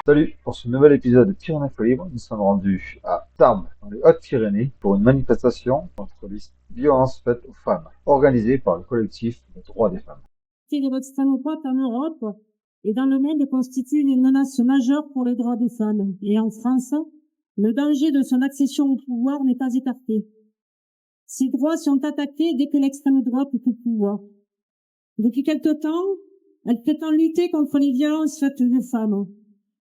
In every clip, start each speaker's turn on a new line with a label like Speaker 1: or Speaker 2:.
Speaker 1: Salut, pour ce nouvel épisode de Pyrénées Info Libre, nous sommes rendus à Tarbes, dans les Hautes-Pyrénées, pour une manifestation contre les violences faites aux femmes, organisée par le collectif des droits des femmes.
Speaker 2: De l'extrême droite en Europe et dans le monde constitue une menace majeure pour les droits des femmes. Et en France, le danger de son accession au pouvoir n'est pas écarté. Ces droits sont attaqués dès que l'extrême droite est au pouvoir. Depuis quelque temps, elle prétend lutter contre les violences faites aux femmes.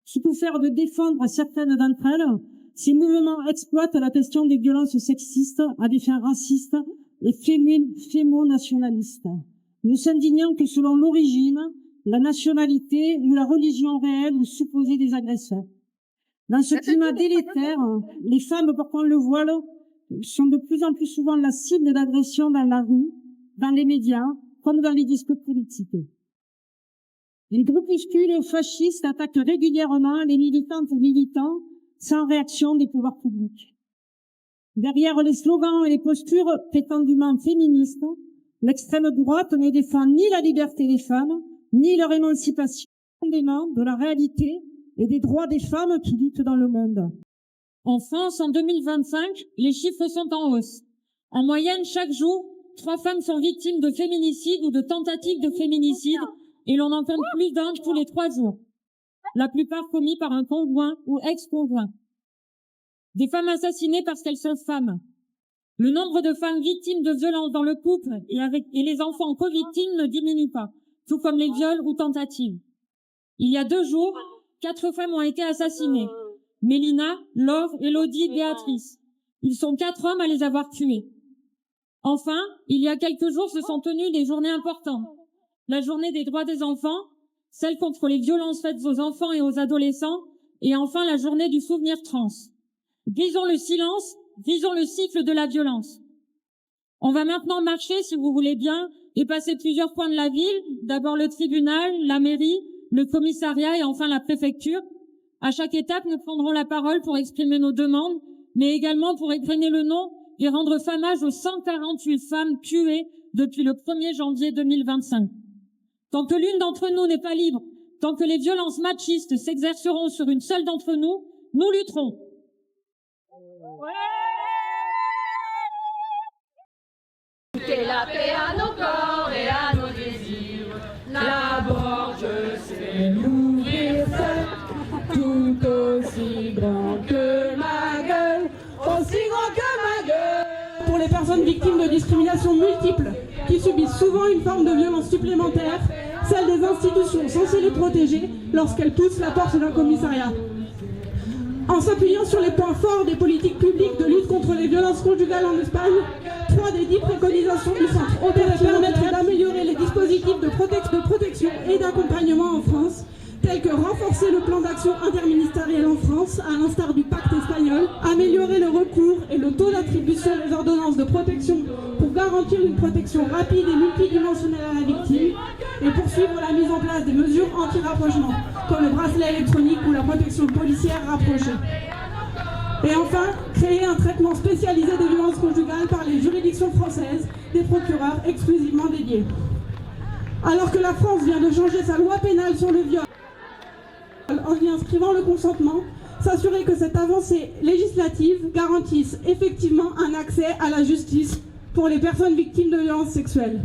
Speaker 2: Sous couvert de défendre certaines d'entre elles, ces mouvements exploitent la question des violences sexistes à des fins racistes et fémo-nationalistes. Nous s'indignons que selon l'origine, la nationalité ou la religion réelle ou supposée des agresseurs. Dans ce climat délétère, les femmes portant le voile sont de plus en plus souvent la cible d'agressions dans la rue, dans les médias, comme dans les discours politiques. Les groupuscules fascistes attaquent régulièrement les militantes et militants sans réaction des pouvoirs publics. Derrière les slogans et les postures prétendument féministes, l'extrême droite ne défend ni la liberté des femmes, ni leur émancipation, indépendamment de la réalité et des droits des femmes qui luttent dans le monde. En France, en 2025, les chiffres sont en hausse. En moyenne, chaque jour, 3 femmes sont victimes de féminicide ou de tentatives de féminicide, et l'on en compte plus d'un tous les 3 jours. La plupart commis par un conjoint ou ex-conjoint. Des femmes assassinées parce qu'elles sont femmes. Le nombre de femmes victimes de violences dans le couple et les enfants co-victimes ne diminue pas, tout comme les viols ou tentatives. Il y a 2 jours, 4 femmes ont été assassinées. Mélina, Laure, Élodie, Béatrice. Ils sont 4 hommes à les avoir tuées. Enfin, il y a quelques jours se sont tenues des journées importantes. La journée des droits des enfants, celle contre les violences faites aux enfants et aux adolescents, et enfin la journée du souvenir trans. Brisons le silence, brisons le cycle de la violence. On va maintenant marcher, si vous voulez bien, et passer plusieurs points de la ville, d'abord le tribunal, la mairie, le commissariat et enfin la préfecture. À chaque étape, nous prendrons la parole pour exprimer nos demandes, mais également pour égrener le nom et rendre hommage aux 148 femmes tuées depuis le 1er janvier 2025. Tant que l'une d'entre nous n'est pas libre, tant que les violences machistes s'exerceront sur une seule d'entre nous, nous lutterons.
Speaker 3: C'est la paix à nos corps et à nos désirs. D'abord, je sais l'ouvrir seul, tout aussi grand que ma gueule, aussi grand que ma gueule.
Speaker 4: Pour les personnes victimes de discriminations multiples, qui subissent souvent une forme de violence supplémentaire, celle des institutions censées les protéger lorsqu'elles poussent la porte d'un commissariat. En s'appuyant sur les points forts des politiques publiques de lutte contre les violences conjugales en Espagne, 3 des 10 préconisations du centre permettraient d'améliorer les dispositifs de protection et d'accompagnement en France, tels que renforcer le plan d'action interministériel en France, à l'instar du pacte espagnol, améliorer le recours et le taux d'attribution des ordonnances de protection pour garantir une protection rapide et multidimensionnelle à la victime, et poursuivre la mise en place des mesures anti-rapprochement, comme le bracelet électronique ou la protection policière rapprochée. Et enfin, créer un traitement spécialisé des violences conjugales par les juridictions françaises, des procureurs exclusivement dédiés. Alors que la France vient de changer sa loi pénale sur le viol, en y inscrivant le consentement, s'assurer que cette avancée législative garantisse effectivement un accès à la justice pour les personnes victimes de violences sexuelles.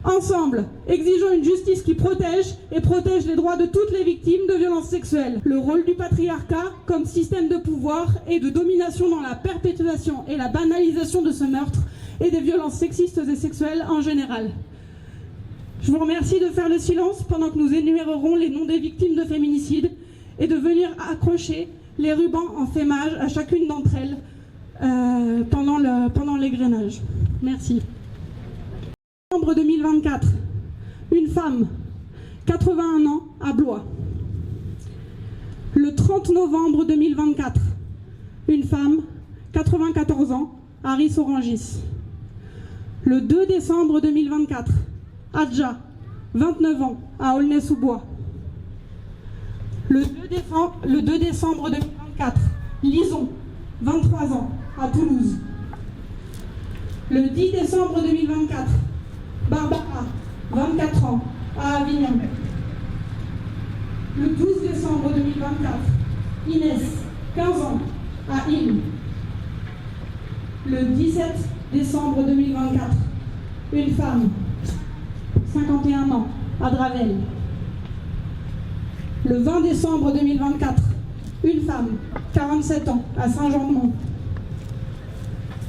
Speaker 4: Ensemble, exigeons une justice qui protège les droits de toutes les victimes de violences sexuelles. Le rôle du patriarcat comme système de pouvoir et de domination dans la perpétuation et la banalisation de ce meurtre et des violences sexistes et sexuelles en général. Je vous remercie de faire le silence pendant que nous énumérerons les noms des victimes de féminicide et de venir accrocher les rubans en fémage à chacune d'entre elles pendant l'égrenage. Merci. Novembre 2024, une femme, 81 ans, à Blois. Le 30 novembre 2024, une femme, 94 ans, à Ris-Orangis. Le 2 décembre 2024, Adja, 29 ans, à Aulnay-sous-Bois. Le 2 décembre 2024, Lison, 23 ans, à Toulouse. Le 10 décembre 2024, Barbara, 24 ans, à Avignon. le 12 décembre 2024, Inès, 15 ans, à Île. Le 17 décembre 2024, une femme, 51 ans, à Dravel. Le 20 décembre 2024, une femme, 47 ans, à Saint-Jean-de-Mont.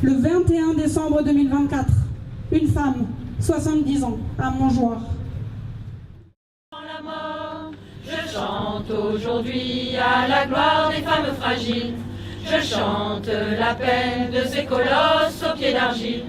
Speaker 4: Le 21 décembre 2024, une femme, 70 ans, à Montjoie.
Speaker 3: Je chante aujourd'hui à la gloire des femmes fragiles. Je chante la peine de ces colosses aux pieds d'argile.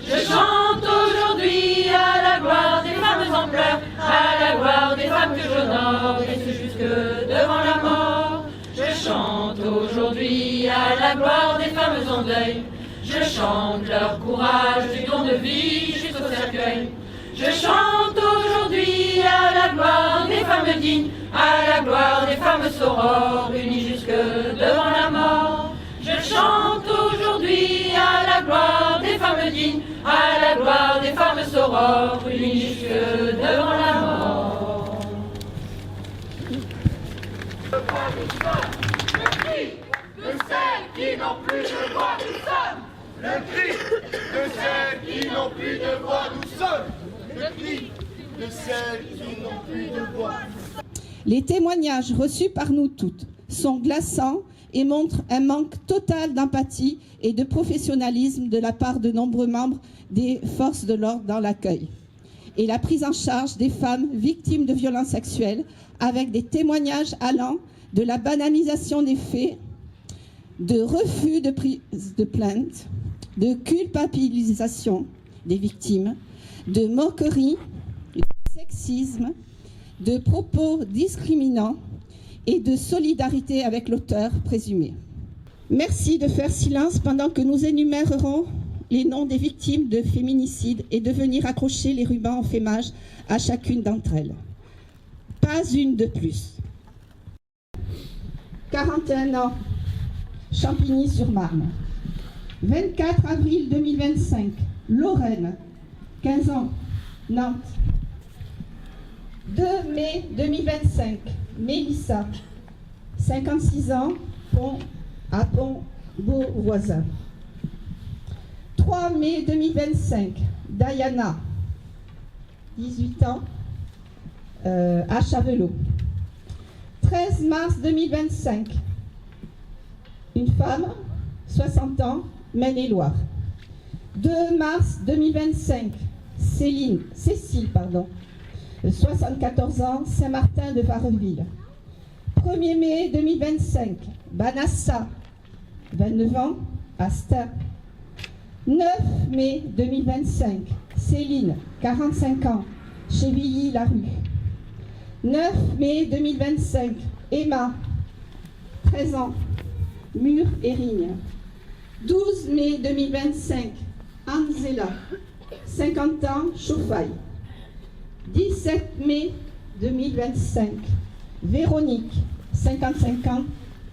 Speaker 3: Je chante aujourd'hui à la gloire des femmes en pleurs, à la gloire des femmes que j'honore, et ce jusque devant la mort. Je chante aujourd'hui à la gloire des femmes en deuil. Je chante leur courage du don de vie jusqu'au cercueil. Je chante aujourd'hui à la gloire des femmes dignes, à la gloire des femmes sorores, unies jusque devant la mort. Je chante aujourd'hui à la gloire des femmes dignes, à la gloire des femmes sorores, unies jusque devant la mort. Le cri de celles qui n'ont plus de voix, nous sommes. Le cri de celles qui n'ont plus de voix, nous sommes. Le cri de celles qui n'ont plus de voix.
Speaker 5: Les témoignages reçus par nous toutes sont glaçants et montrent un manque total d'empathie et de professionnalisme de la part de nombreux membres des forces de l'ordre dans l'accueil et la prise en charge des femmes victimes de violences sexuelles, avec des témoignages allant de la banalisation des faits, de refus de prise de plainte, de culpabilisation des victimes, de moquerie, de sexisme, de propos discriminants et de solidarité avec l'auteur présumé. Merci de faire silence pendant que nous énumérerons les noms des victimes de féminicide et de venir accrocher les rubans en fémage à chacune d'entre elles. Pas une de plus. 41 ans, Champigny-sur-Marne. 24 avril 2025, Lorraine, 15 ans, Nantes. 2 mai 2025, Mélissa, 56 ans, à Pont-Beauvoisin. 3 mai 2025, Diana, 18 ans, à Chavelot. 13 mars 2025, une femme, 60 ans, Maine-et-Loire. 2 mars 2025, Cécile, 74 ans, Saint-Martin de Vareville. 1er mai 2025, Banassa, 29 ans, à Stein. 9 mai 2025, Céline, 45 ans, Chevilly-la-Rue. 9 mai 2025, Emma, 13 ans, Mur-Érigne. 12 mai 2025, Anzela, 50 ans, Chauffaille. 17 mai 2025, Véronique, 55 ans,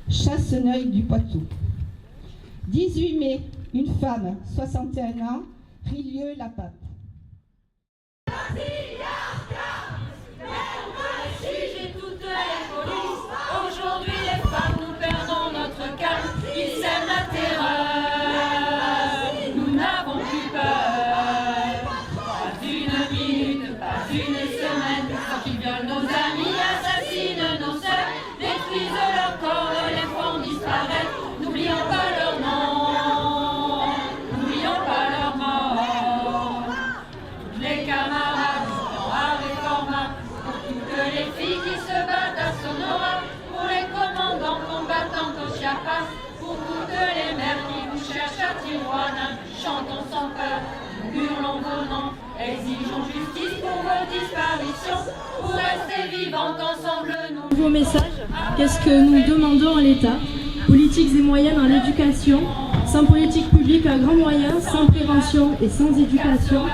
Speaker 5: Chasseneuil du Poitou. 18 mai, une femme, 61 ans, Rilieu-la-Pape.
Speaker 3: Aujourd'hui les femmes, nous perdons notre calme, ils sèment la terreur. Nous n'avons plus peur. Pas une minute, pas une semaine, sans qu'ils violent nos amis, assassinent nos sœurs, détruisent leur corps, les font disparaître. N'oublions pas leur nom, n'oublions pas leur mort. Toutes les camarades, noirs et formats, pour toutes les filles qui se battent à Sonora, pour les commandants combattants au Chiapas, pour toutes les mères qui vous cherchent à Tijuana, chantons sans peur, nous hurlons vos noms, exigeons justice pour vos disparitions, pour rester vivantes ensemble nous.
Speaker 6: Nouveau message, qu'est-ce que nous demandons à l'État? Politiques et moyens dans l'éducation. Sans politique publique à grands moyens, sans prévention et sans éducation,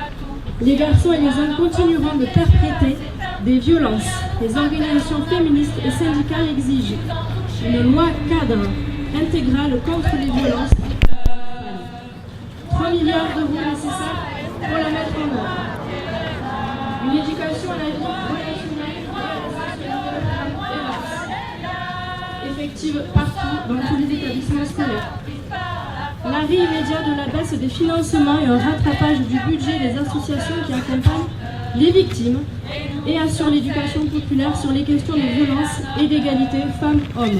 Speaker 6: les garçons et les hommes continueront de perpétrer des violences. Les organisations féministes et syndicales exigent une loi cadre intégrale contre les violences. 3 milliards d'euros nécessaires pour la mettre en œuvre. Une éducation à la vie relationnelle et à la société. effective partout dans tous les établissements scolaires. L'arrêt immédiat de la baisse des financements et un rattrapage du budget des associations qui accompagnent les victimes et assurent l'éducation populaire sur les questions de violence et d'égalité femmes-hommes.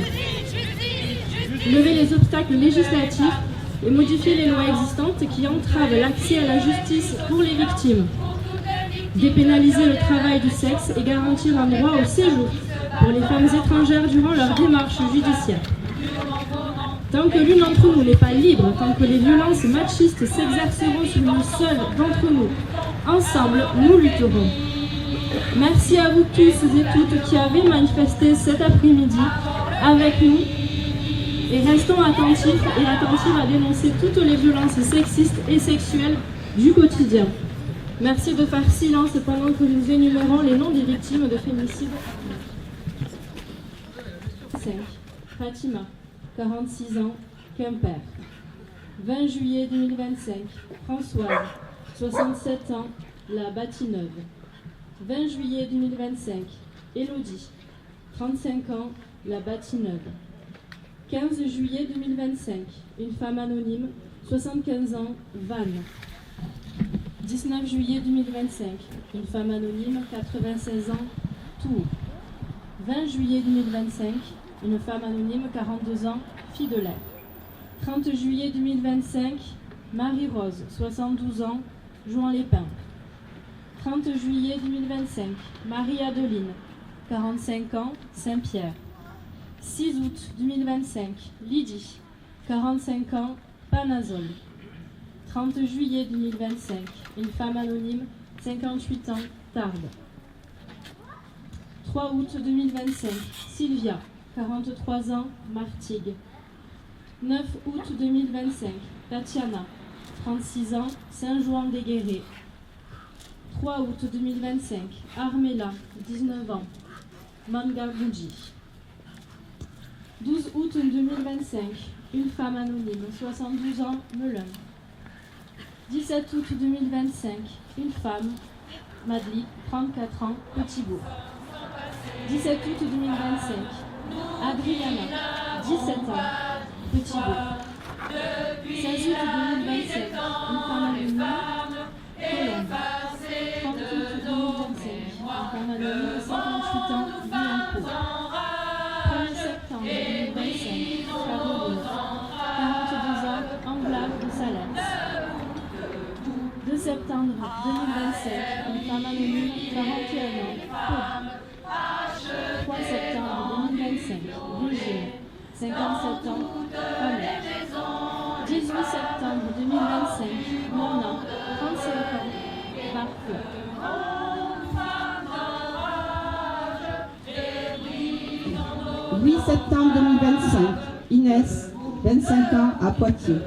Speaker 6: Lever les obstacles législatifs et modifier les lois existantes qui entravent l'accès à la justice pour les victimes. Dépénaliser le travail du sexe et garantir un droit au séjour pour les femmes étrangères durant leur démarche judiciaire. Tant que l'une d'entre nous n'est pas libre, tant que les violences machistes s'exerceront sur une seule d'entre nous, ensemble, nous lutterons. Merci à vous tous et toutes qui avez manifesté cet après-midi avec nous et restons attentifs et attentives à dénoncer toutes les violences sexistes et sexuelles du quotidien. Merci de faire silence pendant que nous énumérons les noms des victimes de féminicide. 5. Fatima, 46 ans, Quimper. 20 juillet 2025, Françoise, 67 ans, La Bâtie-Neuve. 20 juillet 2025, Élodie, 35 ans, La Bâtie-Neuve. 15 juillet 2025, une femme anonyme, 75 ans, Vannes. 19 juillet 2025, une femme anonyme, 96 ans, Tours. 20 juillet 2025, une femme anonyme, 42 ans, Fidelaire. 30 juillet 2025, Marie-Rose, 72 ans, Jouan-les-Pins. 30 juillet 2025, Marie-Adeline, 45 ans, Saint-Pierre. 6 août 2025, Lydie, 45 ans, Panazol. 30 juillet 2025, une femme anonyme, 58 ans, Tarbes. 3 août 2025, Sylvia, 43 ans, Martigues. 9 août 2025, Tatiana, 36 ans, Saint-Jouan-des-Guérets. 3 août 2025, Armella, 19 ans, Mangaboudji. 12 août 2025, une femme anonyme, 72 ans, Melun. 17 août 2025, une femme, Madly, 34 ans, Petit-Bourg. 17 août 2025, Adriana, 17 ans, Petit-Bourg. 16 août 2025, une femme anonyme, Colombe. 30 août 2025, une femme anonyme, 58 ans, Billancourt. 1er septembre 2025, Caroline, 42 ans, Anglade de Salers. 2 septembre 2025, une femme anonyme, 41 ans, Pau. 3 septembre 2025, Virginie, 57 ans, Famille. 18 septembre 2025, Mona, 35 ans, Barfleur.
Speaker 5: 8 septembre 2025, Inès, 25 ans, à Poitiers.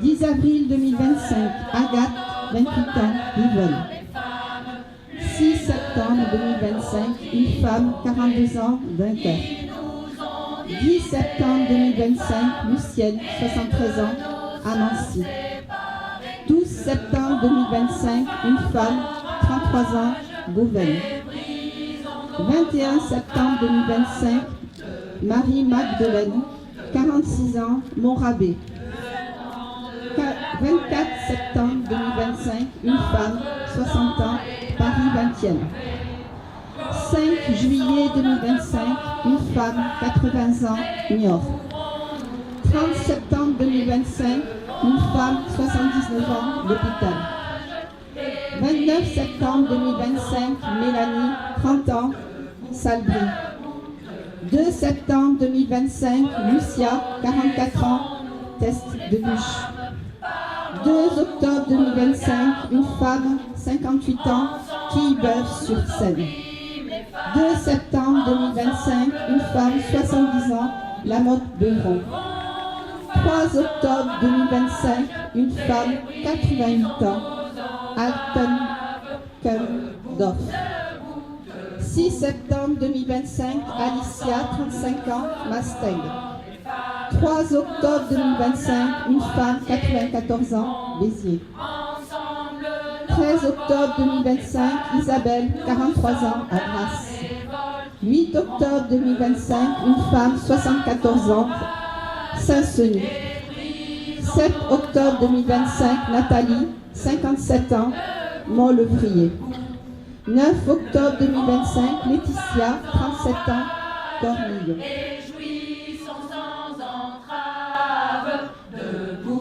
Speaker 5: 10 avril 2025, Agathe, 28 ans, Yvonne. 6 septembre 2025, une femme, 42 ans, Dunkerque. 10 septembre 2025, Lucienne, 73 ans, à Nancy. 12 septembre 2025, une femme, 33 ans, Beauvais. 21 septembre 2025, Marie-Magdeleine, 46 ans, Montrabé. 24 septembre 2025, une femme, 60 ans, Paris 20e. 5 juillet 2025, une femme, 80 ans, Niort. 30 septembre 2025, une femme, 79 ans, l'hôpital. 29 septembre 2025, Mélanie, 30 ans, Salbris. 2 septembre 2025, Lucia, 44 ans, Test de Bûche. 2 octobre 2025, une femme, 58 ans, Quillebeuf-sur-Seine. 2 septembre 2025, une femme, 70 ans, Lamotte-Beuron. 3 octobre 2025, une femme, 88 ans, Altenkendorf. 6 septembre 2025, Alicia, 35 ans, Masteng. 3 octobre 2025, une femme, 94 ans, Béziers. 13 octobre 2025, Isabelle, 43 ans, à Grasse. 8 octobre 2025, une femme, 74 ans, Saint-Senis. 7 octobre 2025, Nathalie, 57 ans, Mont-le-Vrier. 9 octobre 2025, Laetitia, 37 ans, Cornillon.
Speaker 3: Réjouissons sans entrave, debout.